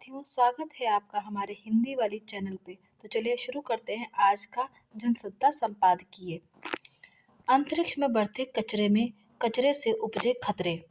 साथियों, स्वागत है आपका हमारे हिंदी वाली चैनल पे। तो चलिए शुरू करते हैं आज का जनसत्ता संपादकीय। अंतरिक्ष में बढ़ते कचरे में कचरे से उपजे खतरे।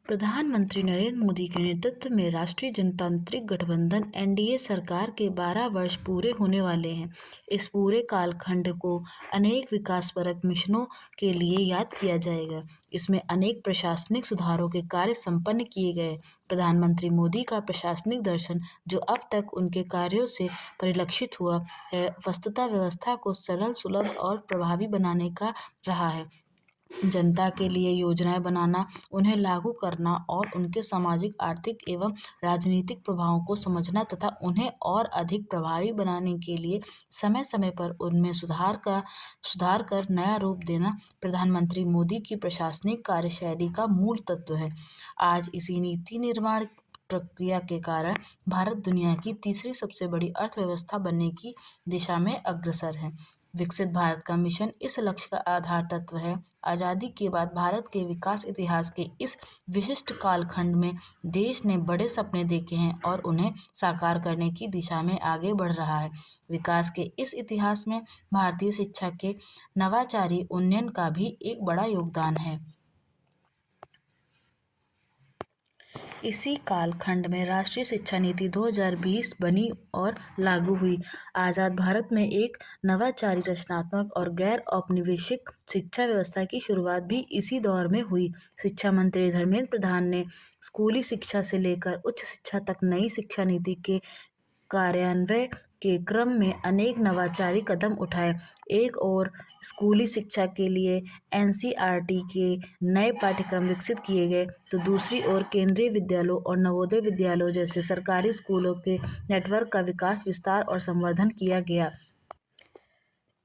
प्रधानमंत्री नरेंद्र मोदी के नेतृत्व में राष्ट्रीय जनतांत्रिक गठबंधन एनडीए सरकार के 12 वर्ष पूरे होने वाले हैं। इस पूरे कालखंड को अनेक विकासपरक मिशनों के लिए याद किया जाएगा। इसमें अनेक प्रशासनिक सुधारों के कार्य संपन्न किए गए। प्रधानमंत्री मोदी का प्रशासनिक दर्शन जो अब तक उनके कार्यों से परिलक्षित हुआ है, वस्तुतः व्यवस्था को सरल, सुलभ और प्रभावी बनाने का रहा है। जनता के लिए योजनाएं बनाना, उन्हें लागू करना और उनके सामाजिक, आर्थिक एवं राजनीतिक प्रभावों को समझना तथा उन्हें और अधिक प्रभावी बनाने के लिए समय-समय पर उनमें सुधार कर नया रूप देना प्रधानमंत्री मोदी की प्रशासनिक कार्यशैली का मूल तत्व है। आज इसी नीति निर्माण प्रक्रिया के कारण भारत दुनिया की तीसरी सबसे बड़ी अर्थव्यवस्था बनने की दिशा में अग्रसर है। विकसित भारत का मिशन इस लक्ष्य का आधार तत्व है। आज़ादी के बाद भारत के विकास इतिहास के इस विशिष्ट कालखंड में देश ने बड़े सपने देखे हैं और उन्हें साकार करने की दिशा में आगे बढ़ रहा है। विकास के इस इतिहास में भारतीय शिक्षा के नवाचारी उन्नयन का भी एक बड़ा योगदान है। इसी कालखंड में राष्ट्रीय शिक्षा नीति 2020 बनी और लागू हुई। आज़ाद भारत में एक नवाचारी, रचनात्मक और गैर औपनिवेशिक शिक्षा व्यवस्था की शुरुआत भी इसी दौर में हुई। शिक्षा मंत्री धर्मेंद्र प्रधान ने स्कूली शिक्षा से लेकर उच्च शिक्षा तक नई शिक्षा नीति के कार्यान्वयन के क्रम में अनेक नवाचारी कदम उठाए। एक ओर स्कूली शिक्षा के लिए एनसीईआरटी के नए पाठ्यक्रम विकसित किए गए, तो दूसरी ओर केंद्रीय विद्यालयों और नवोदय विद्यालयों जैसे सरकारी स्कूलों के नेटवर्क का विकास, विस्तार और संवर्धन किया गया।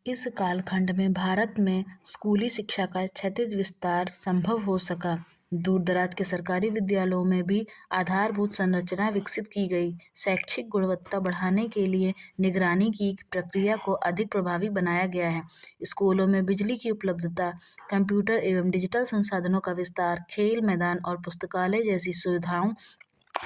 इस कालखंड में भारत में स्कूली शिक्षा का क्षैतिज विस्तार संभव हो सका। दूर-दराज के सरकारी विद्यालयों में भी आधारभूत संरचना विकसित की गई। शैक्षिक गुणवत्ता बढ़ाने के लिए निगरानी की प्रक्रिया को अधिक प्रभावी बनाया गया है। स्कूलों में बिजली की उपलब्धता, कंप्यूटर एवं डिजिटल संसाधनों का विस्तार, खेल मैदान और पुस्तकालय जैसी सुविधाओं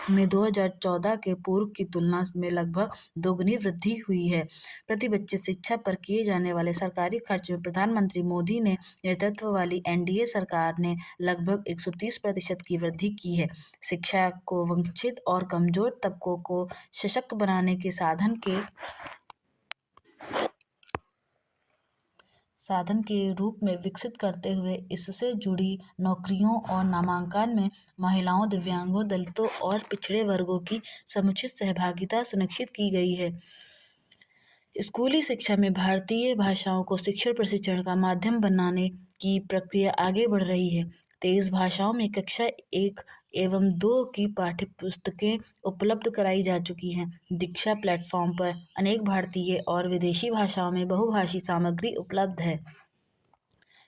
में 2014 के पूर्व की तुलना में लगभग दोगुनी वृद्धि हुई है। प्रति बच्चे शिक्षा पर किए जाने वाले सरकारी खर्च में प्रधानमंत्री मोदी ने नेतृत्व वाली एनडीए सरकार ने लगभग 130% की वृद्धि की है। शिक्षा को वंचित और कमजोर तबकों को सशक्त बनाने के साधन के रूप में विकसित करते हुए इससे जुड़ी नौकरियों और नामांकन में महिलाओं, दिव्यांगों, दलितों और पिछड़े वर्गों की समुचित सहभागिता सुनिश्चित की गई है। स्कूली शिक्षा में भारतीय भाषाओं को शिक्षण प्रशिक्षण का माध्यम बनाने की प्रक्रिया आगे बढ़ रही है। 23 भाषाओं में कक्षा 1 एवं 2 की पाठ्यपुस्तकें उपलब्ध कराई जा चुकी हैं। दीक्षा प्लेटफॉर्म पर अनेक भारतीय और विदेशी भाषाओं में बहुभाषी सामग्री उपलब्ध है।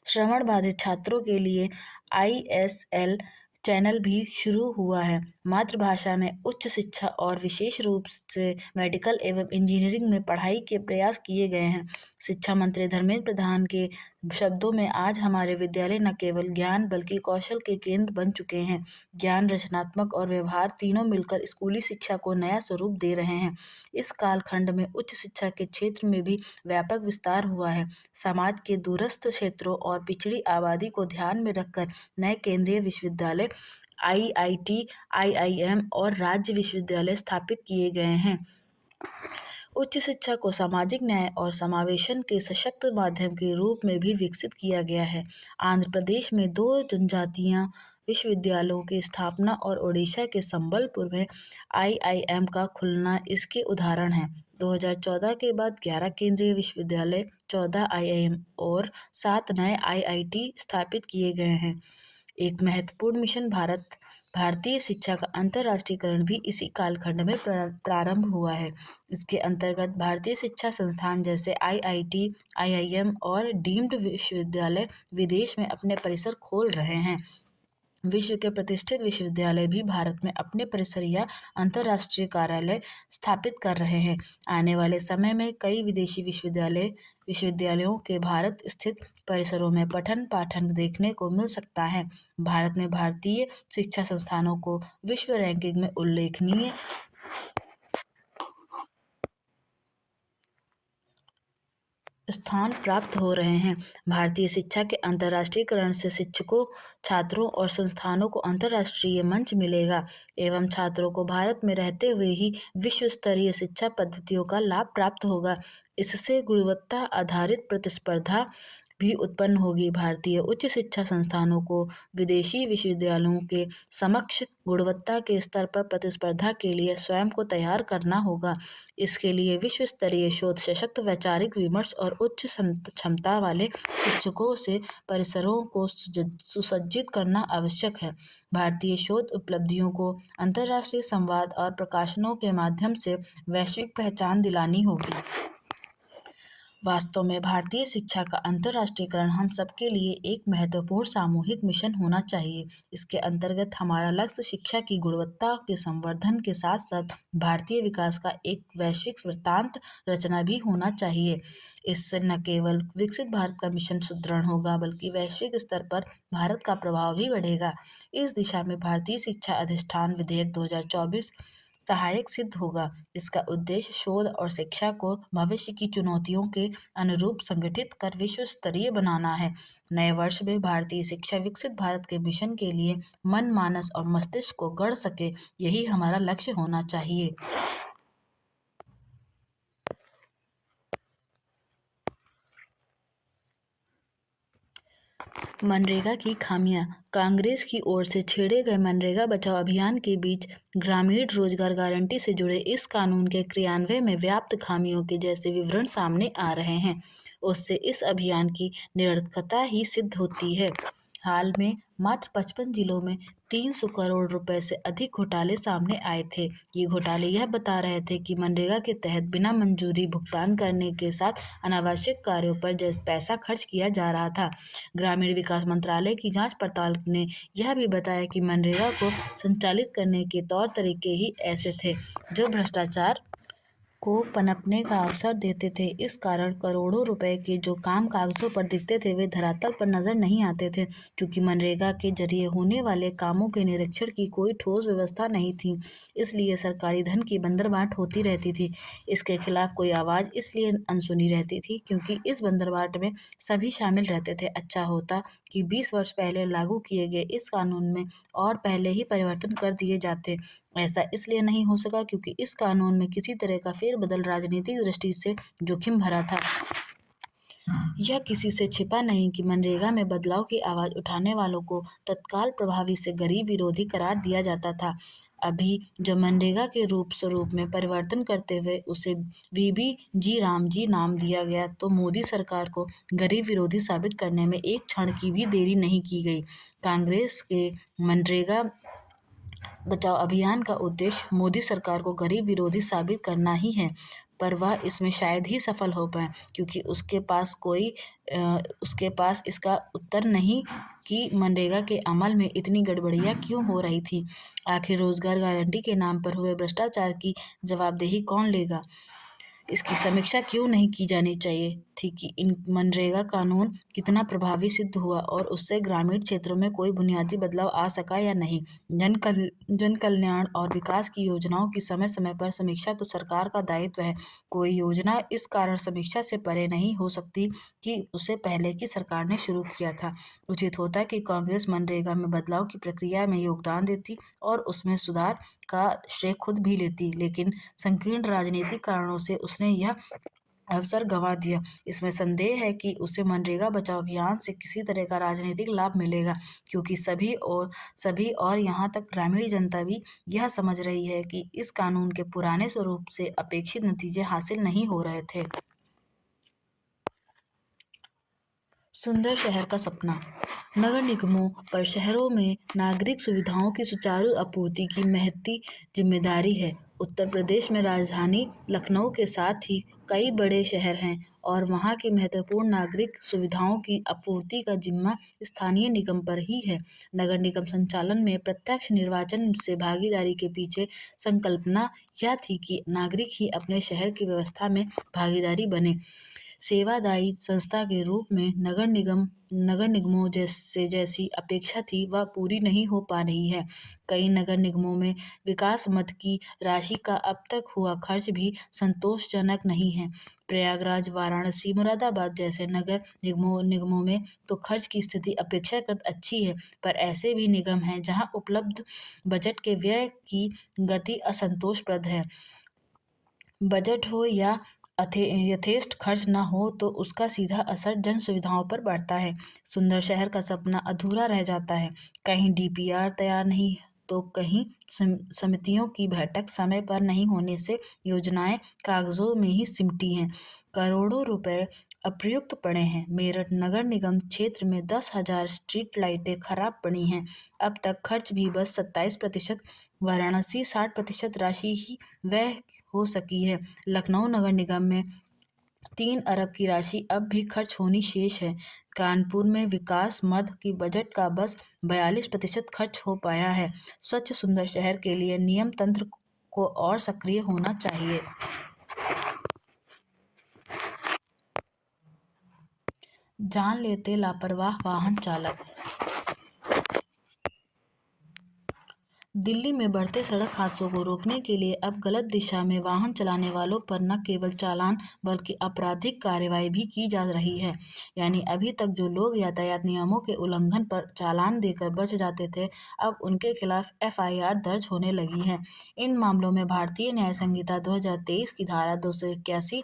श्रवण बाधित छात्रों के लिए ISL चैनल भी शुरू हुआ है। मातृभाषा में उच्च शिक्षा और विशेष रूप से मेडिकल एवं इंजीनियरिंग में पढ़ाई के प्रयास किए गए हैं। शिक्षा मंत्री धर्मेंद्र प्रधान के शब्दों में आज हमारे विद्यालय न केवल ज्ञान बल्कि कौशल के केंद्र बन चुके हैं। ज्ञान, रचनात्मक और व्यवहार तीनों मिलकर स्कूली शिक्षा को नया स्वरूप दे रहे हैं। इस कालखंड में उच्च शिक्षा के क्षेत्र में भी व्यापक विस्तार हुआ है। समाज के दूरस्थ क्षेत्रों और पिछड़ी आबादी को ध्यान में रखकर नए केंद्रीय विश्वविद्यालय, IIT, IIM और राज्य विश्वविद्यालय स्थापित किए गए हैं। उच्च शिक्षा को सामाजिक न्याय और समावेशन के सशक्त माध्यम के रूप में भी विकसित किया गया है। आंध्र प्रदेश में 2 जनजातीय विश्वविद्यालयों की स्थापना और ओडिशा के संबलपुर में IIM का खुलना इसके उदाहरण हैं। 2014 के बाद 11 केंद्रीय विश्वविद्यालय, 14 IIM और 7 नए IIT स्थापित किए गए हैं। एक महत्वपूर्ण मिशन भारतीय शिक्षा का अंतर्राष्ट्रीयकरण भी इसी कालखंड में प्रारंभ हुआ है। इसके अंतर्गत भारतीय शिक्षा संस्थान जैसे IIT, IIM और डीम्ड विश्वविद्यालय विदेश में अपने परिसर खोल रहे हैं। विश्व के प्रतिष्ठित विश्वविद्यालय भी भारत में अपने परिसर या अंतर्राष्ट्रीय कार्यालय स्थापित कर रहे हैं। आने वाले समय में कई विदेशी विश्वविद्यालयों के भारत स्थित परिसरों में पठन पाठन देखने को मिल सकता है। भारत में भारतीय शिक्षा संस्थानों को विश्व रैंकिंग में उल्लेखनीय स्थान प्राप्त हो रहे हैं। भारतीय शिक्षा के अंतर्राष्ट्रीयकरण से शिक्षकों, छात्रों और संस्थानों को अंतर्राष्ट्रीय मंच मिलेगा एवं छात्रों को भारत में रहते हुए ही विश्व स्तरीय शिक्षा पद्धतियों का लाभ प्राप्त होगा। इससे गुणवत्ता आधारित प्रतिस्पर्धा भी उत्पन्न होगी। भारतीय उच्च शिक्षा संस्थानों को विदेशी विश्वविद्यालयों के समक्ष गुणवत्ता के स्तर पर प्रतिस्पर्धा के लिए स्वयं को तैयार करना होगा। इसके लिए विश्व स्तरीय शोध, सशक्त वैचारिक विमर्श और उच्च क्षमता वाले शिक्षकों से परिसरों को सुसज्जित करना आवश्यक है। भारतीय शोध उपलब्धियों को अंतर्राष्ट्रीय संवाद और प्रकाशनों के माध्यम से वैश्विक पहचान दिलानी होगी। वास्तव में भारतीय शिक्षा का अंतर्राष्ट्रीयकरण हम सबके लिए एक महत्वपूर्ण सामूहिक मिशन होना चाहिए। इसके अंतर्गत हमारा लक्ष्य शिक्षा की गुणवत्ता के संवर्धन के साथ साथ भारतीय विकास का एक वैश्विक वृत्तांत रचना भी होना चाहिए। इससे न केवल विकसित भारत का मिशन सुदृढ़ होगा बल्कि वैश्विक स्तर पर भारत का प्रभाव भी बढ़ेगा। इस दिशा में भारतीय शिक्षा अधिष्ठान विधेयक 2024 सहायक सिद्ध होगा। इसका उद्देश्य शोध और शिक्षा को भविष्य की चुनौतियों के अनुरूप संगठित कर विश्व स्तरीय बनाना है। नए वर्ष में भारतीय शिक्षा विकसित भारत के मिशन के लिए मन, मानस और मस्तिष्क को गढ़ सके, यही हमारा लक्ष्य होना चाहिए। मनरेगा की खामियां। कांग्रेस की ओर से छेड़े गए मनरेगा बचाओ अभियान के बीच ग्रामीण रोजगार गारंटी से जुड़े इस कानून के क्रियान्वयन में व्याप्त खामियों के जैसे विवरण सामने आ रहे हैं। उससे इस अभियान की निरर्थकता ही सिद्ध होती है। हाल में मात्र 55 जिलों में 300 करोड़ रुपए से अधिक घोटाले सामने आए थे। ये घोटाले यह बता रहे थे कि मनरेगा के तहत बिना मंजूरी भुगतान करने के साथ अनावश्यक कार्यों पर पैसा खर्च किया जा रहा था। ग्रामीण विकास मंत्रालय की जांच पड़ताल ने यह भी बताया कि मनरेगा को संचालित करने के तौर तरीके ही ऐसे थे जो भ्रष्टाचार को पनपने का अवसर देते थे। इस कारण करोड़ों रुपए के जो काम कागजों पर दिखते थे वे धरातल पर नजर नहीं आते थे। क्योंकि मनरेगा के जरिए होने वाले कामों के निरीक्षण की कोई ठोस व्यवस्था नहीं थी, इसलिए सरकारी धन की बंदरबाट होती रहती थी। इसके खिलाफ कोई आवाज़ इसलिए अनसुनी रहती थी क्योंकि इस बंदरबाट में सभी शामिल रहते थे। अच्छा होता कि 20 वर्ष पहले लागू किए गए इस कानून में और पहले ही परिवर्तन कर दिए जाते। ऐसा इसलिए नहीं हो सका क्योंकि इस कानून में किसी तरह का फेरबदल राजनीतिक दृष्टि से जोखिम भरा था। यह किसी से छिपा नहीं कि मनरेगा में बदलाव की आवाज़ उठाने वालों को तत्काल प्रभावी से गरीब विरोधी करार दिया जाता था। अभी जब मनरेगा के रूप स्वरूप में परिवर्तन करते हुए उसे वीबीजी रामजी नाम दिया गया तो मोदी सरकार को गरीब विरोधी साबित करने में एक क्षण की भी देरी नहीं की गई। कांग्रेस के मनरेगा बचाओ अभियान का उद्देश्य मोदी सरकार को गरीब विरोधी साबित करना ही है, पर वह इसमें शायद ही सफल हो पाए क्योंकि उसके पास इसका उत्तर नहीं कि मनरेगा के अमल में इतनी गड़बड़ियां क्यों हो रही थी। आखिर रोजगार गारंटी के नाम पर हुए भ्रष्टाचार की जवाबदेही कौन लेगा? इसकी समीक्षा क्यों नहीं की जानी चाहिए थी कि इन मनरेगा कानून कितना प्रभावी सिद्ध हुआ और उससे ग्रामीण क्षेत्रों में कोई बुनियादी बदलाव आ सका या नहीं। जन कल्याण और विकास की योजनाओं की समय समय पर समीक्षा तो सरकार का दायित्व है। कोई योजना इस कारण समीक्षा से परे नहीं हो सकती कि उसे पहले की सरकार ने शुरू किया था। उचित होता कि कांग्रेस मनरेगा में बदलाव की प्रक्रिया में योगदान देती और उसमें सुधार का श्रेय खुद भी लेती, लेकिन संकीर्ण राजनीतिक कारणों से उसने यह अवसर गंवा दिया। इसमें संदेह है कि उसे मनरेगा बचाओ अभियान से किसी तरह का राजनीतिक लाभ मिलेगा क्योंकि सभी और यहाँ तक ग्रामीण जनता भी यह समझ रही है कि इस कानून के पुराने स्वरूप से अपेक्षित नतीजे हासिल नहीं हो रहे थे। सुंदर शहर का सपना। नगर निगमों पर शहरों में नागरिक सुविधाओं की सुचारू आपूर्ति की महती जिम्मेदारी है। उत्तर प्रदेश में राजधानी लखनऊ के साथ ही कई बड़े शहर हैं और वहाँ की महत्वपूर्ण नागरिक सुविधाओं की आपूर्ति का जिम्मा स्थानीय निगम पर ही है। नगर निगम संचालन में प्रत्यक्ष निर्वाचन से भागीदारी के पीछे संकल्पना यह थी कि नागरिक ही अपने शहर की व्यवस्था में भागीदारी बने। सेवादायी संस्था के रूप में नगर निगमों जैसी अपेक्षा थी वह पूरी नहीं हो पा रही है। कई नगर निगमों में विकास मद की राशि का अब तक हुआ खर्च भी संतोषजनक नहीं है। प्रयागराज, वाराणसी, मुरादाबाद जैसे नगर निगमों में तो खर्च की स्थिति अपेक्षाकृत अच्छी है, पर ऐसे भी निगम हैं जहां उपलब्ध बजट के व्यय की गति असंतोषप्रद है। बजट हो या यथेष्ट खर्च न हो तो उसका सीधा असर जन सुविधाओं पर पड़ता है। सुंदर शहर का सपना अधूरा रह जाता है। कहीं डीपीआर तैयार नहीं तो कहीं समितियों की बैठक समय पर नहीं होने से योजनाएं कागजों में ही सिमटी हैं। करोड़ों रुपए अप्रयुक्त पड़े हैं। मेरठ नगर निगम क्षेत्र में 10,000 स्ट्रीट लाइटें खराब पड़ी हैं। अब तक खर्च भी बस 27%। वाराणसी 60% राशि ही व्यय हो सकी है। लखनऊ नगर निगम में 3 अरब की राशि अब भी खर्च होनी शेष है। कानपुर में विकास मद की बजट का बस 42% खर्च हो पाया है। स्वच्छ सुंदर शहर के लिए नियम तंत्र को और सक्रिय होना चाहिए। जान लेते लापरवाह वाहन चालक। दिल्ली में बढ़ते सड़क हादसों को रोकने के लिए अब गलत दिशा में वाहन चलाने वालों पर न केवल चालान बल्कि आपराधिक कार्रवाई भी की जा रही है। यानी अभी तक जो लोग यातायात नियमों के उल्लंघन पर चालान देकर बच जाते थे, अब उनके खिलाफ एफआईआर दर्ज होने लगी है। इन मामलों में भारतीय न्याय संहिता 2023 की धारा 281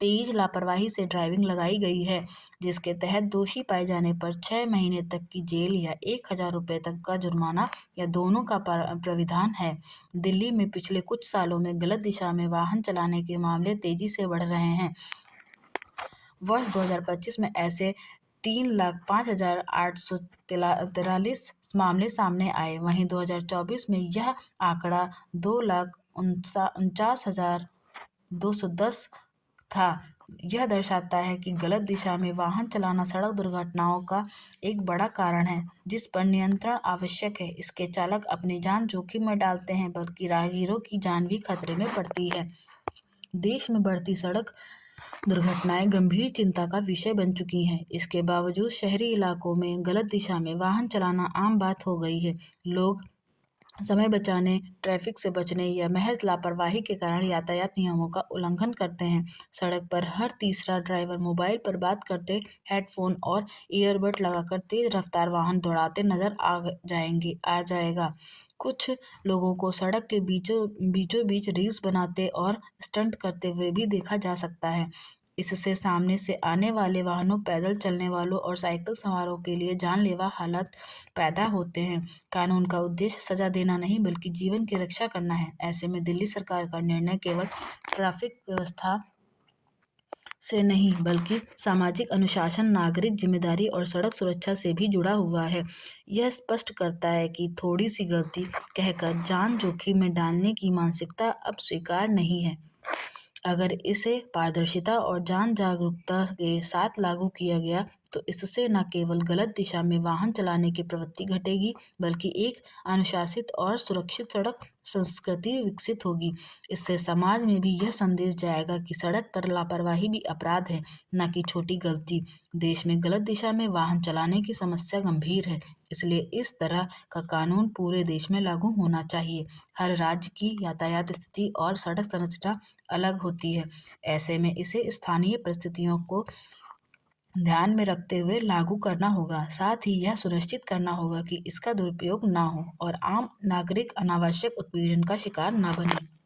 तेज लापरवाही से ड्राइविंग लगाई गई है, जिसके तहत दोषी पाए जाने पर 6 महीने तक की जेल या 1,000 रुपये तक का जुर्माना या दोनों का प्राविधान है। दिल्ली में पिछले कुछ सालों में गलत दिशा में वाहन चलाने के मामले तेजी से बढ़ रहे हैं। वर्ष 2025 में ऐसे 3,05,843 मामले सामने आए। वहीं 2024 में यह आंकड़ा 2,49,210 था। यह दर्शाता है कि गलत दिशा में वाहन चलाना सड़क दुर्घटनाओं का एक बड़ा कारण है, जिस पर नियंत्रण आवश्यक है। इसके चालक अपनी जान जोखिम में डालते हैं, बल्कि राहगीरों की जान भी खतरे में पड़ती है। देश में बढ़ती सड़क दुर्घटनाएं गंभीर चिंता का विषय बन चुकी हैं। इसके बावजूद शहरी इलाकों में गलत दिशा में वाहन चलाना आम बात हो गई है। लोग समय बचाने, ट्रैफिक से बचने या महज लापरवाही के कारण यातायात नियमों का उल्लंघन करते हैं। सड़क पर हर तीसरा ड्राइवर मोबाइल पर बात करते, हेडफोन और ईयरबड लगाकर तेज रफ्तार वाहन दौड़ाते नजर आ जाएगा। कुछ लोगों को सड़क के बीचों बीच रील्स बनाते और स्टंट करते हुए भी देखा जा सकता है। इससे सामने से आने वाले वाहनों, पैदल चलने वालों और साइकिल सवारों के लिए जानलेवा हालात पैदा होते हैं। कानून का उद्देश्य सजा देना नहीं बल्कि जीवन की रक्षा करना है। ऐसे में दिल्ली सरकार का निर्णय केवल ट्रैफिक व्यवस्था से नहीं बल्कि सामाजिक अनुशासन, नागरिक जिम्मेदारी और सड़क सुरक्षा से भी जुड़ा हुआ है। यह स्पष्ट करता है कि थोड़ी सी गलती कहकर जान जोखिम में डालने की मानसिकता अब स्वीकार नहीं है। अगर इसे पारदर्शिता और जागरूकता के साथ लागू किया गया तो इससे न केवल गलत दिशा में वाहन चलाने की प्रवृत्ति घटेगी, बल्कि एक अनुशासित और सुरक्षित सड़क संस्कृति विकसित होगी। इससे समाज में भी यह संदेश जाएगा कि सड़क पर लापरवाही भी अपराध है, न कि छोटी गलती। देश में गलत दिशा में वाहन चलाने की समस्या गंभीर है, इसलिए इस तरह का कानून पूरे देश में लागू होना चाहिए। हर राज्य की यातायात स्थिति और सड़क संरचना अलग होती है। ऐसे में इसे स्थानीय परिस्थितियों को ध्यान में रखते हुए लागू करना होगा। साथ ही यह सुनिश्चित करना होगा कि इसका दुरुपयोग न हो और आम नागरिक अनावश्यक उत्पीड़न का शिकार न बने।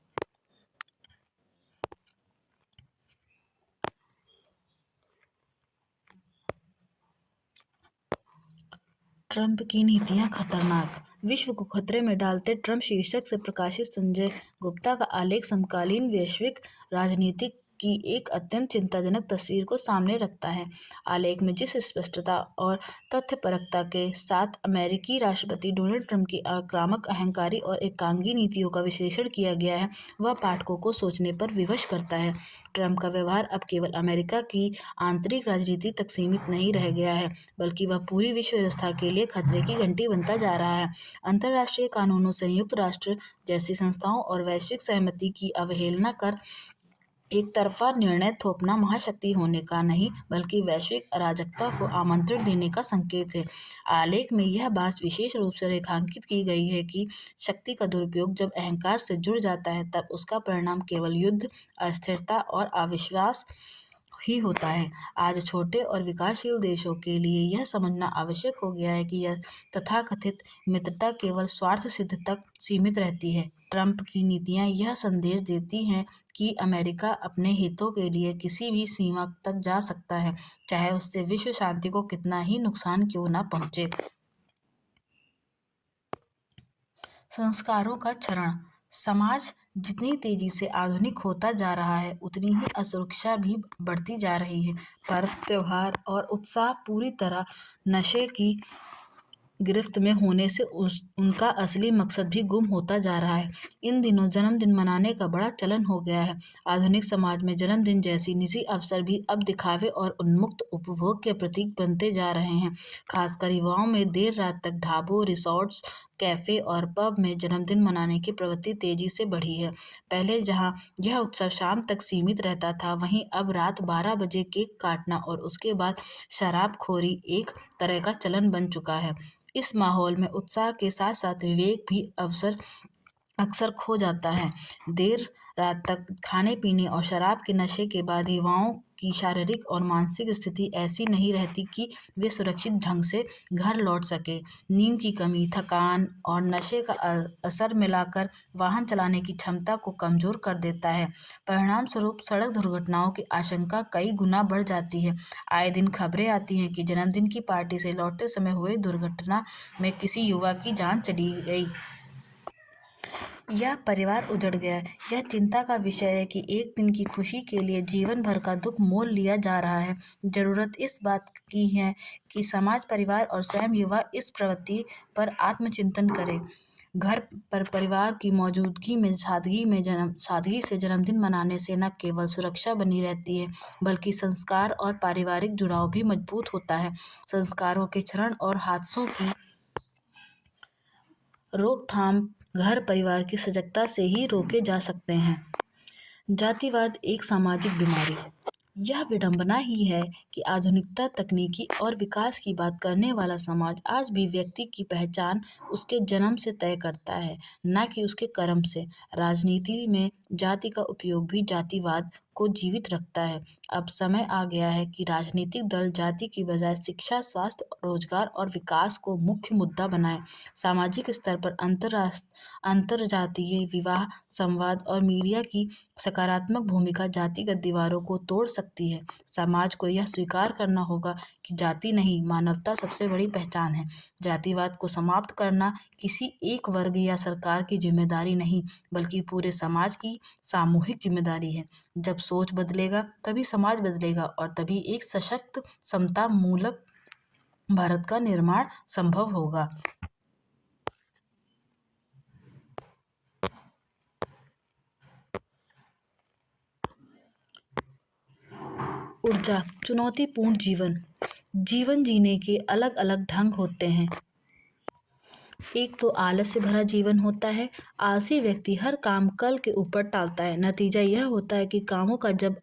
ट्रंप की नीतियां खतरनाक। विश्व को खतरे में डालते ट्रंप शीर्षक से प्रकाशित संजय गुप्ता का आलेख समकालीन वैश्विक राजनीति की एक अत्यंत चिंताजनक तस्वीर को सामने रखता है। आलेख में जिस स्पष्टता और तथ्यपरकता के साथ अमेरिकी राष्ट्रपति डोनाल्ड ट्रंप की आक्रामक, अहंकारी और एकांगी नीतियों का विश्लेषण किया गया है, वह पाठकों को सोचने पर विवश करता है। ट्रंप का व्यवहार अब केवल अमेरिका की आंतरिक राजनीति तक सीमित नहीं रह गया है, बल्कि वह पूरी विश्व व्यवस्था के लिए खतरे की घंटी बनता जा रहा है। अंतर्राष्ट्रीय कानूनों, संयुक्त राष्ट्र जैसी संस्थाओं और वैश्विक सहमति की अवहेलना कर एक तरफा निर्णय थोपना महाशक्ति होने का नहीं, बल्कि वैश्विक अराजकता को आमंत्रण देने का संकेत है। आलेख में यह बात विशेष रूप से रेखांकित की गई है कि शक्ति का दुरुपयोग जब अहंकार से जुड़ जाता है, तब उसका परिणाम केवल युद्ध, अस्थिरता और अविश्वास ही होता है। आज छोटे और विकासशील देशों के लिए यह समझना आवश्यक हो गया है कि यह तथाकथित मित्रता केवल स्वार्थ सिद्ध तक सीमित रहती है। ट्रंप की नीतियां यह संदेश देती हैं कि अमेरिका अपने हितों के लिए किसी भी सीमा तक जा सकता है, चाहे उससे विश्व शांति को कितना ही नुकसान क्यों न पहुंचे। संस्कारों का क्षरण। समाज जितनी तेजी से आधुनिक होता जा रहा है, उतनी ही असुरक्षा भी बढ़ती जा रही है। पर्व, त्योहार और उत्साह पूरी तरह नशे की गिरफ्त में होने से उनका असली मकसद भी गुम होता जा रहा है। इन दिनों जन्मदिन मनाने का बड़ा चलन हो गया है। आधुनिक समाज में जन्मदिन जैसी निजी अवसर भी अब दिखावे और उन्मुक्त उपभोग के प्रतीक बनते जा रहे हैं। खासकर युवाओं में देर रात तक ढाबों, रिसोर्ट्स, कैफे और पब में जन्मदिन मनाने की प्रवृत्ति तेजी से बढ़ी है। पहले जहां यह उत्सव शाम तक सीमित रहता था, वहीं अब रात 12 बजे केक काटना और उसके बाद शराबखोरी एक तरह का चलन बन चुका है। इस माहौल में उत्साह के साथ साथ विवेक भी अक्सर खो जाता है। देर रात तक खाने पीने और शराब के नशे के बाद युवाओं की शारीरिक और मानसिक स्थिति ऐसी नहीं रहती कि वे सुरक्षित ढंग से घर लौट सके। नींद की कमी, थकान और नशे का असर मिलाकर वाहन चलाने की क्षमता को कमजोर कर देता है। परिणाम स्वरूप सड़क दुर्घटनाओं की आशंका कई गुना बढ़ जाती है। आए दिन खबरें आती हैं कि जन्मदिन की पार्टी से लौटते समय हुई दुर्घटना में किसी युवा की जान चली गई या परिवार उजड़ गया। यह चिंता का विषय है कि एक दिन की खुशी के लिए जीवन भर का दुख मोल लिया जा रहा है। जरूरत इस बात की है कि समाज, परिवार और स्वयं युवा इस प्रवृत्ति पर आत्मचिंतन करे। घर पर परिवार की मौजूदगी में सादगी से जन्मदिन मनाने से न केवल सुरक्षा बनी रहती है, बल्कि संस्कार और पारिवारिक जुड़ाव भी मजबूत होता है। संस्कारों के क्षरण और हादसों की रोकथाम घर परिवार की सजगता से ही रोके जा सकते हैं। जातिवाद एक सामाजिक बीमारी। यह विडंबना ही है कि आधुनिकता, तकनीकी और विकास की बात करने वाला समाज आज भी व्यक्ति की पहचान उसके जन्म से तय करता है, न कि उसके कर्म से। राजनीति में जाति का उपयोग भी जातिवाद को जीवित रखता है। अब समय आ गया है कि राजनीतिक दल जाति की बजाय शिक्षा, स्वास्थ्य, रोजगार और विकास को मुख्य मुद्दा बनाए। सामाजिक स्तर पर अंतरजातीय विवाह, संवाद और मीडिया की सकारात्मक भूमिका जातिगत दीवारों को तोड़ सकती है। समाज को यह स्वीकार करना होगा कि जाति नहीं, मानवता सबसे बड़ी पहचान है। जातिवाद को समाप्त करना किसी एक वर्ग या सरकार की जिम्मेदारी नहीं, बल्कि पूरे समाज की सामूहिक जिम्मेदारी है। जब सोच बदलेगा, तभी समाज बदलेगा और तभी एक सशक्त, समता मूलक भारत का निर्माण संभव होगा। ऊर्जा। चुनौतीपूर्ण जीवन। जीवन जीने के अलग अलग ढंग होते हैं। एक तो आलस से भरा जीवन होता है। आलसी व्यक्ति हर काम कल के ऊपर टालता है। नतीजा यह होता है कि कामों का जब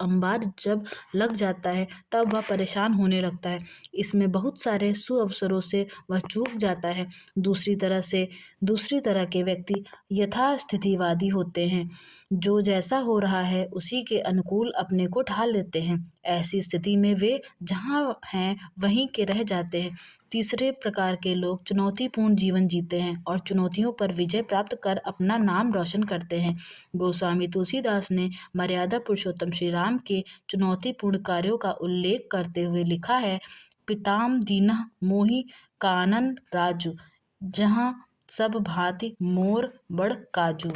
लग जाता है, तब वह परेशान होने लगता है। इसमें बहुत सारे सुअवसरों से वह चूक जाता है। दूसरी तरह के व्यक्ति यथास्थितिवादी होते हैं, जो जैसा हो रहा है उसी के अनुकूल अपने को ढाल लेते हैं। ऐसी स्थिति में वे जहाँ हैं वहीं के रह जाते हैं। तीसरे प्रकार के लोग चुनौतीपूर्ण जीवन जीते हैं और चुनौतियों पर विजय प्राप्त कर अपना नाम रोशन करते हैं। गोस्वामी तुलसीदास ने मर्यादा पुरुषोत्तम श्री राम के चुनौतीपूर्ण कार्यों का उल्लेख करते हुए लिखा है, पिताम दीनः मोहि कानन राजू, जहाँ सब भांति मोर बड़ काजू।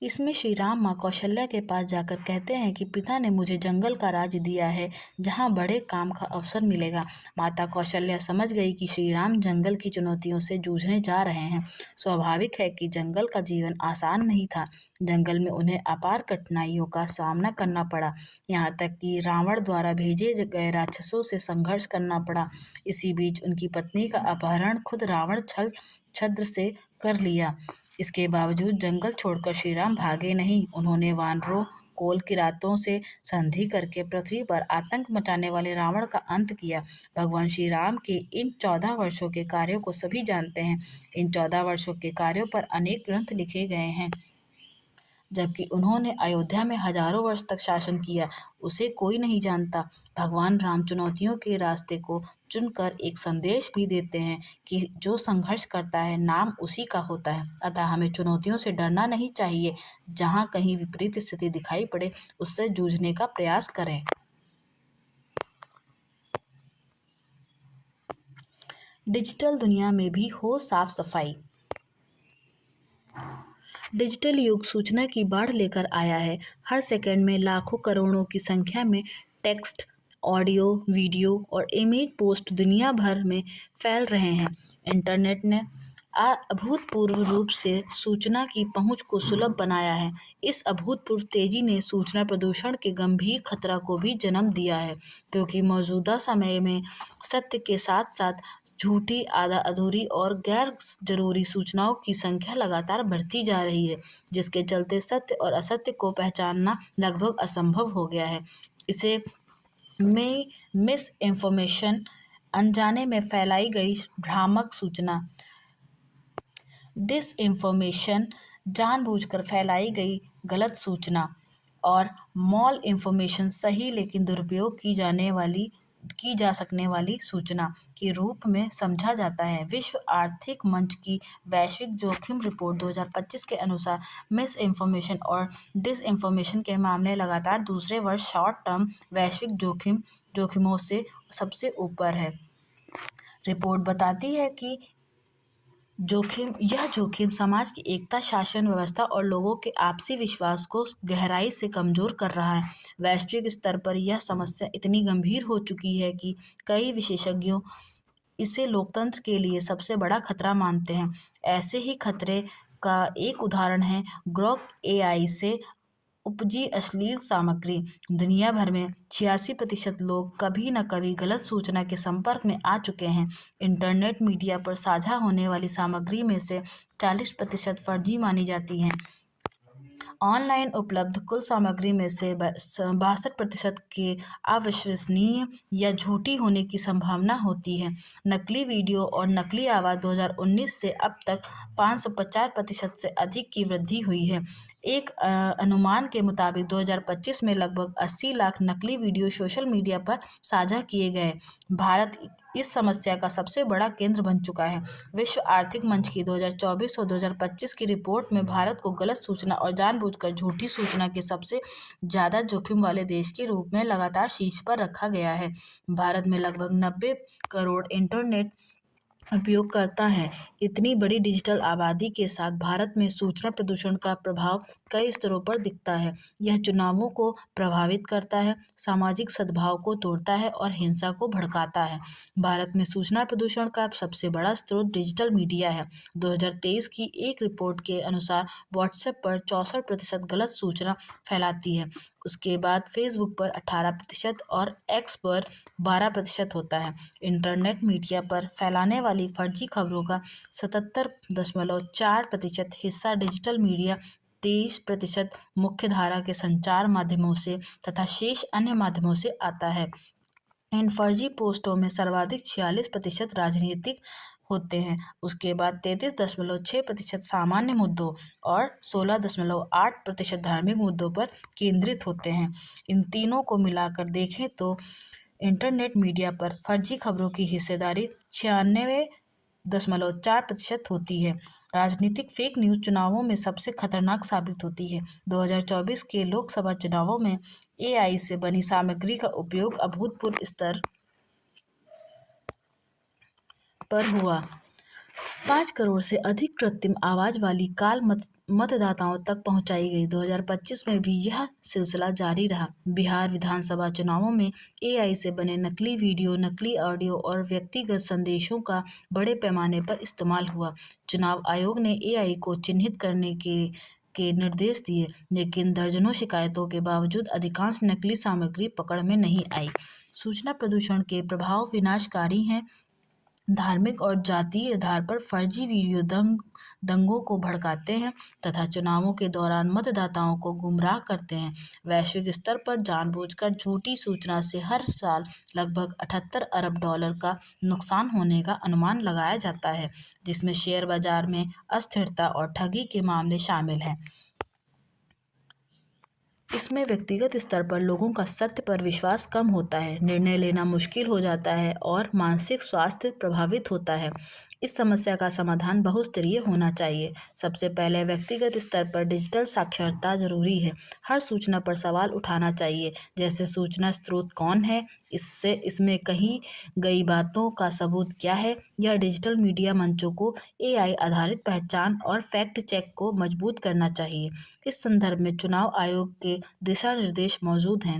इसमें श्री राम माँ कौशल्या के पास जाकर कहते हैं कि पिता ने मुझे जंगल का राज दिया है जहाँ बड़े काम का अवसर मिलेगा। माता कौशल्या समझ गई कि श्री राम जंगल की चुनौतियों से जूझने जा रहे हैं। स्वाभाविक है कि जंगल का जीवन आसान नहीं था। जंगल में उन्हें अपार कठिनाइयों का सामना करना पड़ा, यहाँ तक कि रावण द्वारा भेजे गए राक्षसों से संघर्ष करना पड़ा। इसी बीच उनकी पत्नी का अपहरण खुद रावण छल छद्र से कर लिया। इसके बावजूद जंगल छोड़कर श्री राम भागे नहीं। उन्होंने वानरों, कोल किरातों से संधि करके पृथ्वी पर आतंक मचाने वाले रावण का अंत किया। भगवान श्री राम के इन 14 वर्षों के कार्यों को सभी जानते हैं। इन 14 वर्षों के कार्यों पर अनेक ग्रंथ लिखे गए हैं। जबकि उन्होंने अयोध्या में हजारों वर्ष तक शासन किया, उसे कोई नहीं जानता। भगवान राम चुनौतियों के रास्ते को चुनकर एक संदेश भी देते हैं कि जो संघर्ष करता है नाम उसी का होता है। अतः हमें चुनौतियों से डरना नहीं चाहिए। जहाँ कहीं विपरीत स्थिति दिखाई पड़े उससे जूझने का प्रयास करें। डिजिटल दुनिया में भी हो साफ सफाई। डिजिटल युग सूचना की बाढ़ लेकर आया है। हर सेकंड में लाखों करोड़ों की संख्या में टेक्स्ट, ऑडियो, वीडियो और इमेज पोस्ट दुनिया भर में फैल रहे हैं। इंटरनेट ने अभूतपूर्व रूप से सूचना की पहुंच को सुलभ बनाया है। इस अभूतपूर्व तेजी ने सूचना प्रदूषण के गंभीर खतरा को भी जन्म दिया है, क्योंकि मौजूदा समय में सत्य के साथ साथ झूठी, आधा अधूरी और गैर जरूरी सूचनाओं की संख्या लगातार बढ़ती जा रही है, जिसके चलते सत्य और असत्य को पहचानना लगभग असंभव हो गया है। इसे में मिस इन्फॉर्मेशन, अनजाने में फैलाई गई भ्रामक सूचना, डिसइंफॉर्मेशन, जानबूझकर फैलाई गई गलत सूचना, और मॉल इन्फॉर्मेशन, सही लेकिन दुरुपयोग की जा सकने वाली सूचना के रूप में समझा जाता है। विश्व आर्थिक मंच की वैश्विक जोखिम रिपोर्ट 2025 के अनुसार मिस इन्फॉर्मेशन और डिसइंफॉर्मेशन के मामले लगातार दूसरे वर्ष शॉर्ट टर्म वैश्विक जोखिमों से सबसे ऊपर है। रिपोर्ट बताती है कि यह जोखिम समाज की एकता, शासन व्यवस्था और लोगों के आपसी विश्वास को गहराई से कमजोर कर रहा है। वैश्विक स्तर पर यह समस्या इतनी गंभीर हो चुकी है कि कई विशेषज्ञों इसे लोकतंत्र के लिए सबसे बड़ा खतरा मानते हैं। ऐसे ही खतरे का एक उदाहरण है ग्रोक एआई से उपजी अश्लील सामग्री। दुनिया भर में 86% लोग कभी न कभी गलत सूचना के संपर्क में आ चुके हैं। इंटरनेट मीडिया पर साझा होने वाली सामग्री में से 40% फर्जी मानी जाती है। ऑनलाइन उपलब्ध कुल सामग्री में से 62% के अविश्वसनीय या झूठी होने की संभावना होती है। नकली वीडियो और नकली आवाज़ 2019 से अब तक 550% से अधिक की वृद्धि हुई है। एक अनुमान के मुताबिक 2025 में लगभग 80 लाख नकली वीडियो सोशल मीडिया पर साझा किए गए। भारत इस समस्या का सबसे बड़ा केंद्र बन चुका है। विश्व आर्थिक मंच की 2024 और 2025 की रिपोर्ट में भारत को गलत सूचना और जानबूझकर झूठी सूचना के सबसे ज़्यादा जोखिम वाले देश के रूप में लगातार शीर्ष पर रखा गया है। भारत में लगभग 90 करोड़ इंटरनेट उपयोगकर्ता हैं। इतनी बड़ी डिजिटल आबादी के साथ भारत में सूचना प्रदूषण का प्रभाव कई स्तरों पर दिखता है। यह चुनावों को प्रभावित करता है, सामाजिक सद्भाव को तोड़ता है और हिंसा को भड़काता है। भारत में सूचना प्रदूषण का सबसे बड़ा स्रोत डिजिटल मीडिया है। 2023 की एक रिपोर्ट के अनुसार व्हाट्सएप पर 64% गलत सूचना फैलाती है। उसके बाद फेसबुक पर 18% और एक्स पर 12% होता है। इंटरनेट मीडिया पर फैलाने वाली फर्जी खबरों का 77.4% हिस्सा डिजिटल मीडिया, 23% मुख्यधारा के संचार माध्यमों से तथा शेष अन्य माध्यमों से आता है। इन फर्जी पोस्टों में सर्वाधिक 46% राजनीतिक होते हैं। उसके बाद 33.6% सामान्य मुद्दों और 16.8% धार्मिक मुद्दों पर केंद्रित होते हैं। इन तीनों को मिलाकर देखें तो इंटरनेट मीडिया पर फर्जी खबरों की हिस्सेदारी 96.4% होती है। राजनीतिक फेक न्यूज़ चुनावों में सबसे खतरनाक साबित होती है। 2024 के लोकसभा चुनावों में एआई से बनी सामग्री का उपयोग अभूतपूर्व स्तर पर हुआ। 5 करोड़ से अधिक कृत्रिम आवाज वाली कॉल मतदाताओं तक पहुंचाई गई। 2025 में भी यह सिलसिला जारी रहा। बिहार विधानसभा चुनावों में एआई से बने नकली वीडियो, नकली ऑडियो और व्यक्तिगत संदेशों का बड़े पैमाने पर इस्तेमाल हुआ। चुनाव आयोग ने एआई को चिन्हित करने के निर्देश दिए, लेकिन दर्जनों शिकायतों के बावजूद अधिकांश नकली सामग्री पकड़ में नहीं आई। सूचना प्रदूषण के प्रभाव विनाशकारी हैं। धार्मिक और जातीय आधार पर फर्जी वीडियो दंगों को भड़काते हैं तथा चुनावों के दौरान मतदाताओं को गुमराह करते हैं। वैश्विक स्तर पर जानबूझकर झूठी सूचना से हर साल लगभग 78 अरब डॉलर का नुकसान होने का अनुमान लगाया जाता है, जिसमें शेयर बाजार में अस्थिरता और ठगी के मामले शामिल हैं। इसमें व्यक्तिगत स्तर पर लोगों का सत्य पर विश्वास कम होता है, निर्णय लेना मुश्किल हो जाता है और मानसिक स्वास्थ्य प्रभावित होता है। इस समस्या का समाधान बहुस्तरीय होना चाहिए। सबसे पहले व्यक्तिगत स्तर पर डिजिटल साक्षरता जरूरी है। हर सूचना पर सवाल उठाना चाहिए, जैसे सूचना स्रोत कौन है, इसमें कही गई बातों का सबूत क्या है, या डिजिटल मीडिया मंचों को एआई आधारित पहचान और फैक्ट चेक को मजबूत करना चाहिए। इस संदर्भ में चुनाव आयोग के दिशा निर्देश मौजूद हैं,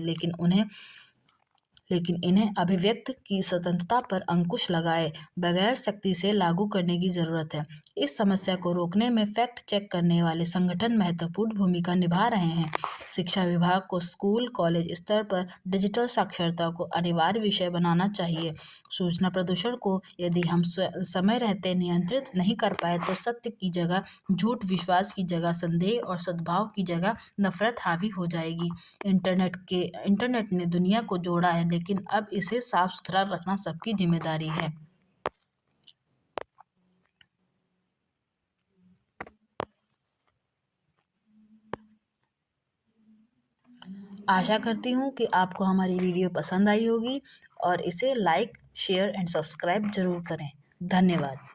लेकिन इन्हें अभिव्यक्त की स्वतंत्रता पर अंकुश लगाए बगैर सख्ती से लागू करने की जरूरत है। इस समस्या को रोकने में फैक्ट चेक करने वाले संगठन महत्वपूर्ण भूमिका निभा रहे हैं। शिक्षा विभाग को स्कूल कॉलेज स्तर पर डिजिटल साक्षरता को अनिवार्य विषय बनाना चाहिए। सूचना प्रदूषण को यदि हम समय रहते नियंत्रित नहीं कर पाए तो सत्य की जगह झूठ, विश्वास की जगह संदेह और सद्भाव की जगह नफरत हावी हो जाएगी। इंटरनेट ने दुनिया को जोड़ा है, लेकिन अब इसे साफ सुथरा रखना सबकी जिम्मेदारी है। आशा करती हूँ कि आपको हमारी वीडियो पसंद आई होगी और इसे लाइक, शेयर एंड सब्सक्राइब जरूर करें। धन्यवाद।